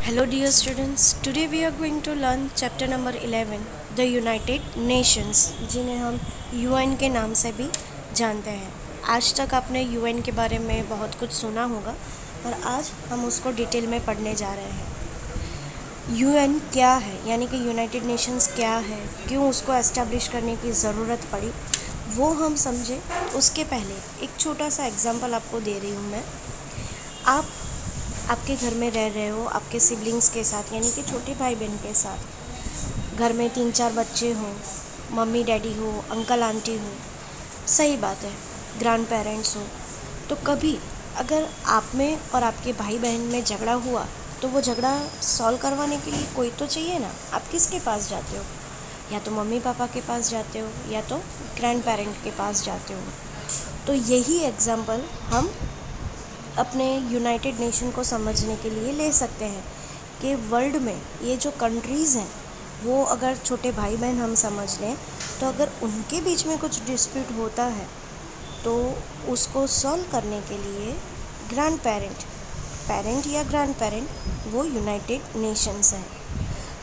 Hello dear students, today we are going to learn chapter number 11, the United Nations, जिन्हें हम UN के नाम से भी जानते हैं। आज तक आपने UN के बारे में बहुत कुछ सुना होगा और आज हम उसको डिटेल में पढ़ने जा रहे हैं। UN क्या है, यानी कि यूनाइटेड नेशंस क्या है, क्यों उसको एस्टेब्लिश करने की ज़रूरत पड़ी, वो हम समझे उसके पहले एक छोटा सा एग्जाम्पल आपको दे रही हूँ मैं। आपके घर में रह रहे हो आपके सिबलिंग्स के साथ, यानी कि छोटे भाई बहन के साथ। घर में 3-4 बच्चे हों, मम्मी डैडी हो, अंकल आंटी हो, सही बात है, ग्रैंड पेरेंट्स हो। तो कभी अगर आप में और आपके भाई बहन में झगड़ा हुआ तो वो झगड़ा सॉल्व करवाने के लिए कोई तो चाहिए ना। आप किसके पास जाते हो? या तो मम्मी पापा के पास जाते हो या तो ग्रैंड पेरेंट के पास जाते हो। तो यही एग्जाम्पल हम अपने यूनाइटेड नेशन को समझने के लिए ले सकते हैं कि वर्ल्ड में ये जो कंट्रीज़ हैं वो अगर छोटे भाई बहन हम समझ लें तो अगर उनके बीच में कुछ डिस्प्यूट होता है तो उसको सॉल्व करने के लिए ग्रैंड पेरेंट या ग्रैंड पेरेंट वो यूनाइटेड नेशंस हैं।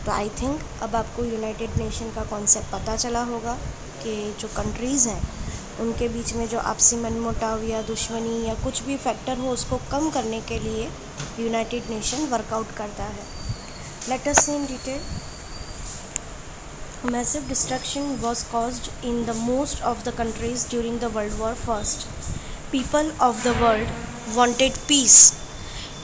तो आई थिंक अब आपको यूनाइटेड नेशन का कॉन्सेप्ट पता चला होगा कि जो कंट्रीज़ हैं उनके बीच में जो आपसी मनमुटाव या दुश्मनी या कुछ भी फैक्टर हो उसको कम करने के लिए यूनाइटेड नेशन वर्कआउट करता है। Let us see in detail. Massive destruction was caused in the most of the countries during the World War I. People of the world wanted peace.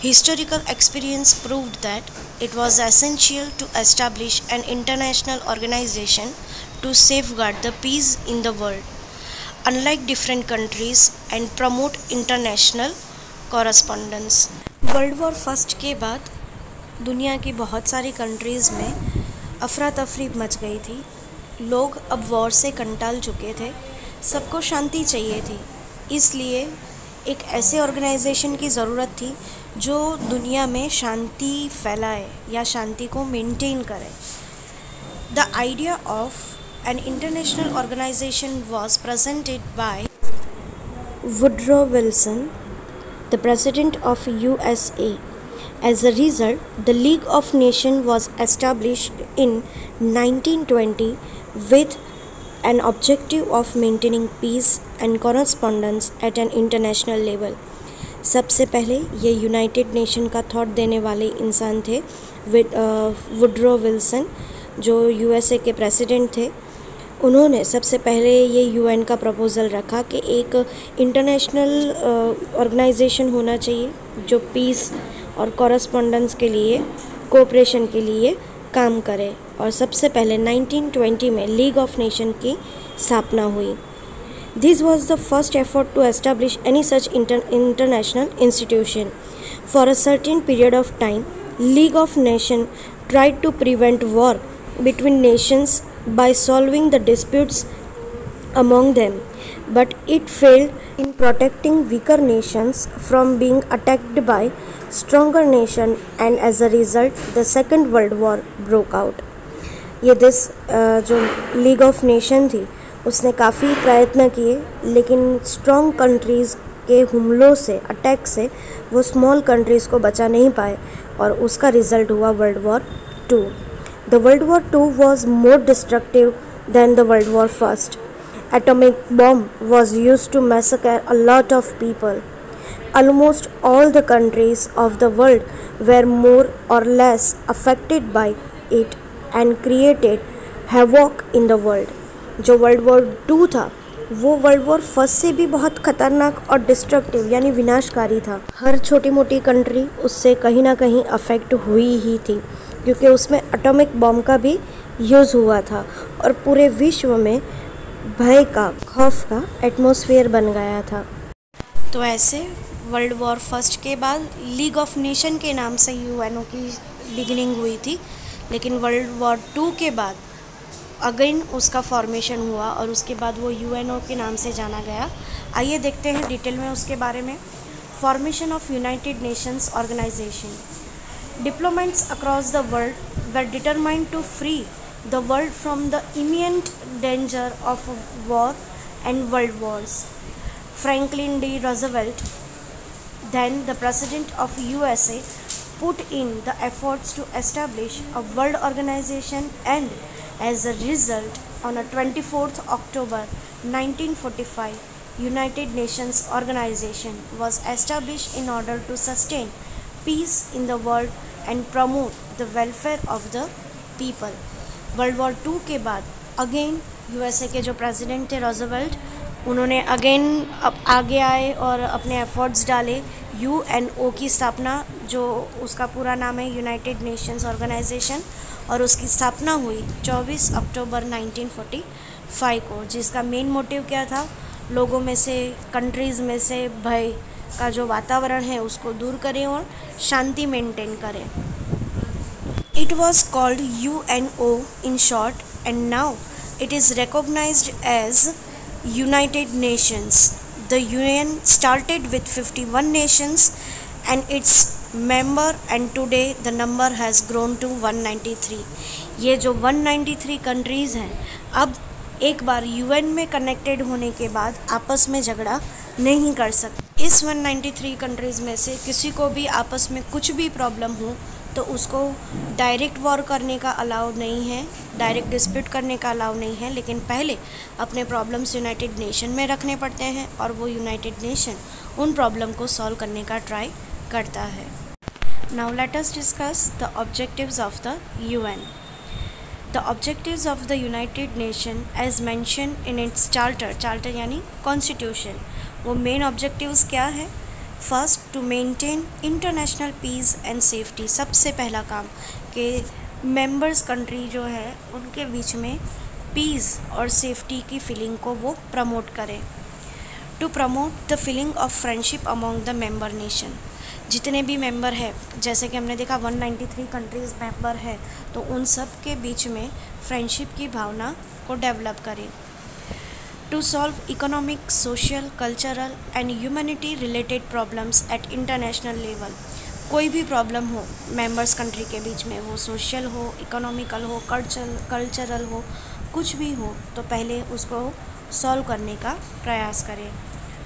Historical experience proved that it was essential to establish an international organization to safeguard the peace in the world, unlike different countries, and promote international correspondence. World war first के बाद दुनिया की बहुत सारी countries में अफरा तफरी much गई थी। लोग अब वॉर से कंटाल चुके थे, सबको शांति चाहिए थी। इसलिए एक ऐसे ऑर्गेनाइजेशन की ज़रूरत थी जो दुनिया में शांति फैलाए या शांति को मेंटेन करे। The idea of an international organization was presented by Woodrow Wilson, the President of USA. As a result, the League of Nations was established in 1920 with an objective of maintaining peace and correspondence at an international level. सबसे पहले ये United nation का thought देने वाले इंसान थे Woodrow Wilson, जो USA के प्रेसिडेंट थे। उन्होंने सबसे पहले ये यूएन का प्रपोज़ल रखा कि एक इंटरनेशनल ऑर्गेनाइजेशन होना चाहिए जो पीस और कॉरस्पॉन्डेंस के लिए, कोऑपरेशन के लिए काम करे। और सबसे पहले 1920 में लीग ऑफ नेशन की स्थापना हुई। This was the first effort to establish any such international institution. For a certain period of time, league of nation tried to prevent war between nations by solving the disputes among them, but it failed in protecting weaker nations from being attacked by stronger nations, and as a result the Second World War broke out. ये जो league of nation थी उसने काफ़ी प्रयत्न किए, लेकिन strong countries के हमलों से, अटैक से वो स्मॉल कंट्रीज़ को बचा नहीं पाए और उसका रिज़ल्ट हुआ world war II. The World War II was more destructive than the World War I. Atomic bomb was used to massacre a lot of people. Almost all the countries of the world were more or less affected by it and created havoc in the world. जो world war II था वो world war first से भी बहुत ख़तरनाक और destructive यानी विनाशकारी था। हर छोटी मोटी कंट्री उससे कहीं ना कहीं अफेक्ट हुई ही थी, क्योंकि उसमें एटॉमिक बॉम्ब का भी यूज़ हुआ था और पूरे विश्व में भय का, खौफ का एटमॉस्फेयर बन गया था। तो ऐसे वर्ल्ड वॉर फर्स्ट के बाद लीग ऑफ नेशन के नाम से यूएनओ की बिगिनिंग हुई थी, लेकिन वर्ल्ड वॉर II के बाद अगेन उसका फॉर्मेशन हुआ और उसके बाद वो यूएनओ के नाम से जाना गया। आइए देखते हैं डिटेल में उसके बारे में। Formation of United Nations Organisation. Diplomats across the world were determined to free the world from the imminent danger of war and world wars. Franklin D. Roosevelt, then the President of USA, put in the efforts to establish a world organization, and as a result, on a 24th October 1945, United Nations Organization was established in order to sustain peace in the world and promote the welfare of the people. World war 2 के बाद again USA के जो president थे Roosevelt, उन्होंने again आगे आए और अपने एफर्ट्स डाले यूएनओ की स्थापना, जो उसका पूरा नाम है यूनाइटेड नेशंस ऑर्गेनाइजेशन, और उसकी स्थापना हुई 24 अक्टूबर 1945 को, जिसका मेन मोटिव क्या था, लोगों में से, कंट्रीज़ में से भय का जो वातावरण है उसको दूर करें और शांति मेंटेन करें. It was called UNO in short, and now it is recognized as United Nations. The UN started with 51 nations and its member, and today the number has grown to 193. ये जो 193 कंट्रीज़ हैं, अब एक बार UN में connected होने के बाद आपस में झगड़ा नहीं कर सकते. इस 193 कंट्रीज़ में से किसी को भी आपस में कुछ भी प्रॉब्लम हो तो उसको डायरेक्ट वॉर करने का अलाउ नहीं है, डायरेक्ट डिस्प्यूट करने का अलाउ नहीं है, लेकिन पहले अपने प्रॉब्लम्स यूनाइटेड नेशन में रखने पड़ते हैं और वो यूनाइटेड नेशन उन प्रॉब्लम को सॉल्व करने का ट्राई करता है. Now let us discuss the objectives of the UN. The objectives of the United Nations as mentioned in its charter यानी कॉन्स्टिट्यूशन, वो मेन ऑब्जेक्टिव्स क्या है? First, to maintain international peace and safety. सबसे पहला काम कि मेंबर्स कंट्री जो है उनके बीच में पीस और सेफ्टी की फीलिंग को वो प्रमोट करें. To promote the feeling of friendship among the member nation. जितने भी मेंबर है, जैसे कि हमने देखा 193 कंट्रीज़ मेंबर है, तो उन सब के बीच में फ्रेंडशिप की भावना को डेवलप करें. To solve economic, social, cultural and humanity related problems at international level. कोई भी प्रॉब्लम हो मेंबर्स कंट्री के बीच में, वो सोशल हो, इकोनॉमिकल हो, कल्चरल हो, कुछ भी हो, तो पहले उसको सॉल्व करने का प्रयास करें.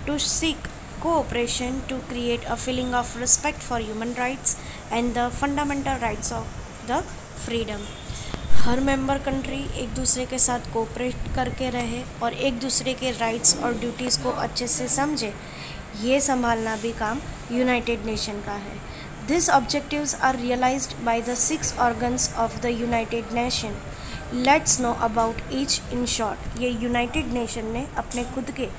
To seek cooperation to create a feeling of respect for human rights and the fundamental rights of the freedom. Her member country एक दूसरे के साथ कोऑपरेट करके रहे और एक दूसरे के राइट्स और ड्यूटीज़ को अच्छे से समझे, ये संभालना भी काम यूनाइटेड नेशन का है. These objectives are realized by the 6 organs of the United Nation. Let's know about each in short. ये यूनाइटेड नेशन ने अपने खुद के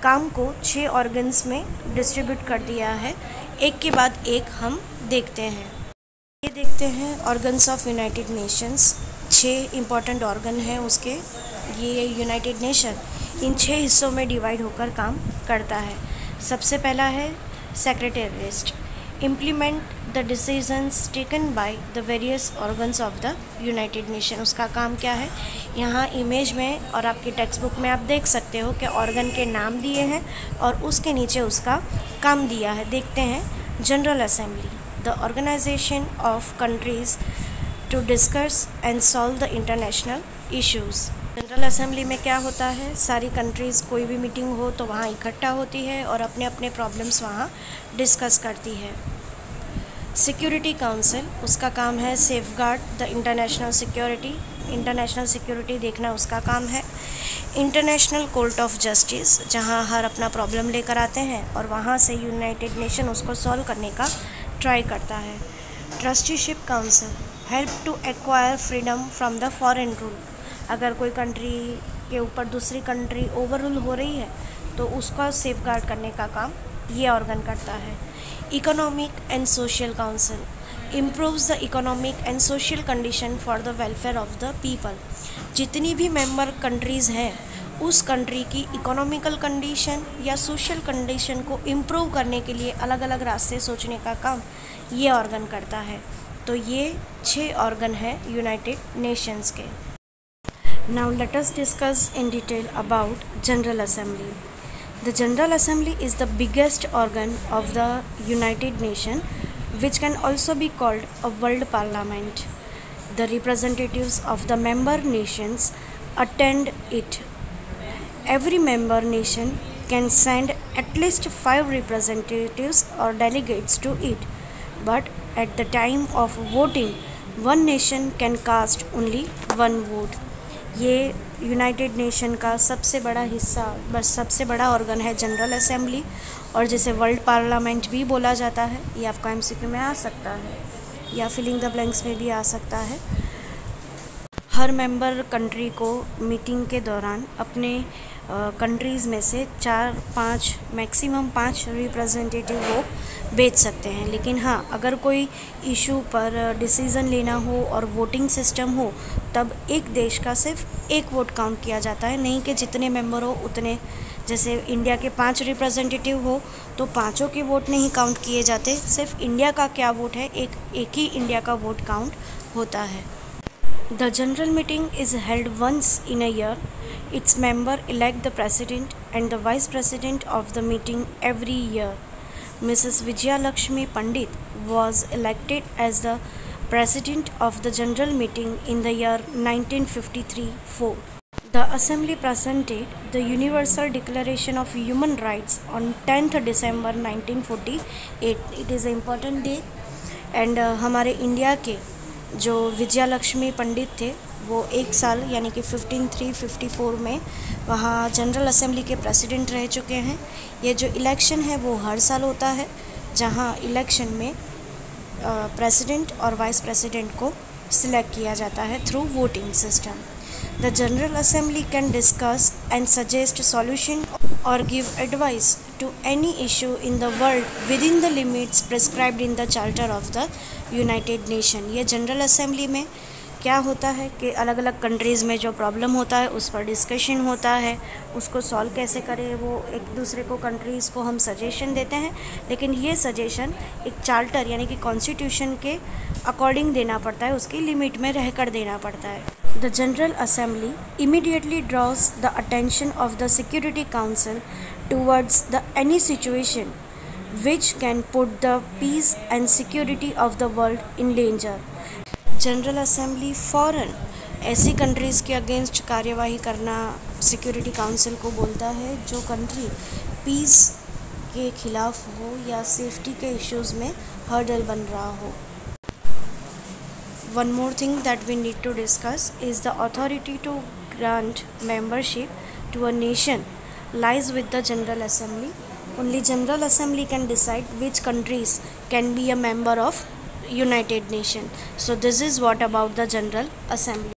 काम को 6 ऑर्गन्स में डिस्ट्रीब्यूट कर दिया है. एक के बाद एक हम देखते हैं. ये देखते हैं organs of United Nations. 6 important organ हैं उसके. ये यूनाइटेड नेशन इन 6 हिस्सों में डिवाइड होकर काम करता है. सबसे पहला है secretariat. Implement the decisions taken by the various organs of the United nation. उसका काम क्या है? यहाँ इमेज में और आपकी टेक्स्ट बुक में आप देख सकते हो कि ऑर्गन के नाम दिए हैं और उसके नीचे उसका काम दिया है. देखते हैं. General Assembly, the organisation of countries to discuss and solve the international issues. General Assembly में क्या होता है? सारी कंट्रीज़ कोई भी मीटिंग हो तो वहाँ इकट्ठा होती है और अपने अपने प्रॉब्लम्स वहाँ डिस्कस करती है. सिक्योरिटी काउंसिल, उसका काम है safeguard the international security. International security देखना उसका काम है. इंटरनेशनल कोर्ट ऑफ जस्टिस, जहाँ हर अपना प्रॉब्लम लेकर आते हैं और वहाँ से यूनाइटेड नेशन उसको सॉल्व करने का ट्राई करता है. Trusteeship Council, help to acquire freedom from the foreign rule. अगर कोई कंट्री के ऊपर दूसरी कंट्री ओवर रूल हो रही है तो उसका सेफगार्ड करने का काम ये ऑर्गन करता है. Economic and social council, improves the economic and social condition for the welfare of the people. जितनी भी मेंबर कंट्रीज़ हैं उस कंट्री की इकोनॉमिकल कंडीशन या सोशल कंडीशन को इम्प्रूव करने के लिए अलग अलग रास्ते सोचने का काम ये ऑर्गन करता है. तो ये 6 ऑर्गन हैं यूनाइटेड नेशंस के. Now let us discuss in detail about General Assembly. The General Assembly is the biggest organ of the United Nations, which can also be called a world parliament. The representatives of the member nations attend it. Every member nation can send at least 5 representatives or delegates to it, but At the time of voting, one nation can cast only one vote. ये United nation का सबसे बड़ा हिस्सा, बस सबसे बड़ा organ है general assembly, और जिसे वर्ल्ड पार्लियामेंट भी बोला जाता है। ये आपका एमसीक्यू में आ सकता है या फिलिंग द ब्लैंक्स में भी आ सकता है। हर मेंबर कंट्री को मीटिंग के दौरान अपने कंट्रीज़ में से 4-5 मैक्सिमम 5 रिप्रेजेंटेटिव वो भेज सकते हैं। लेकिन हाँ, अगर कोई इशू पर डिसीज़न लेना हो और वोटिंग सिस्टम हो, तब एक देश का सिर्फ एक वोट काउंट किया जाता है, नहीं कि जितने मेंबर हो उतने। जैसे इंडिया के 5 रिप्रेजेंटेटिव हो तो पाँचों के वोट नहीं काउंट किए जाते, सिर्फ इंडिया का क्या वोट है, एक ही इंडिया का वोट काउंट होता है। The general meeting is held once in a year. Its member elect the president and the vice president of the meeting every year. Mrs. Vijayalakshmi Pandit was elected as the president of the general meeting in the year 1953-4. The assembly presented the Universal Declaration of Human Rights on 10th December 1948. It is an important day, and हमारे India के जो विजयालक्ष्मी पंडित थे वो एक साल यानी कि 15/3/54 में वहाँ जनरल असेंबली के प्रेसिडेंट रह चुके हैं। ये जो इलेक्शन है वो हर साल होता है, जहाँ इलेक्शन में प्रेसिडेंट और वाइस प्रेसिडेंट को सिलेक्ट किया जाता है through voting system. The general assembly can discuss and suggest solution or give advice to any issue in the world within the limits prescribed in the Charter of the United Nations. ये general Assembly में क्या होता है कि अलग अलग countries में जो प्रॉब्लम होता है उस पर डिस्कशन होता है, उसको सॉल्व कैसे करें वो एक दूसरे को कंट्रीज़ को हम सजेशन देते हैं, लेकिन ये सजेशन एक चार्टर यानी कि कॉन्स्टिट्यूशन के अकॉर्डिंग देना पड़ता है, उसकी लिमिट में रहकर देना पड़ता है। The General Assembly immediately draws the attention of the Security Council towards any situation which can put the peace and security of the world in danger. General assembly फ़ौरन ऐसी कंट्रीज़ के अगेंस्ट कार्यवाही करना सिक्योरिटी काउंसिल को बोलता है जो country piece के खिलाफ हो या सेफ्टी के इश्यूज़ में हर्डल बन रहा हो। One more thing that we need to discuss is the authority to grant membership to a nation lies with the General Assembly. Only General Assembly can decide which countries can be a member of United Nations. So this is what about the General Assembly.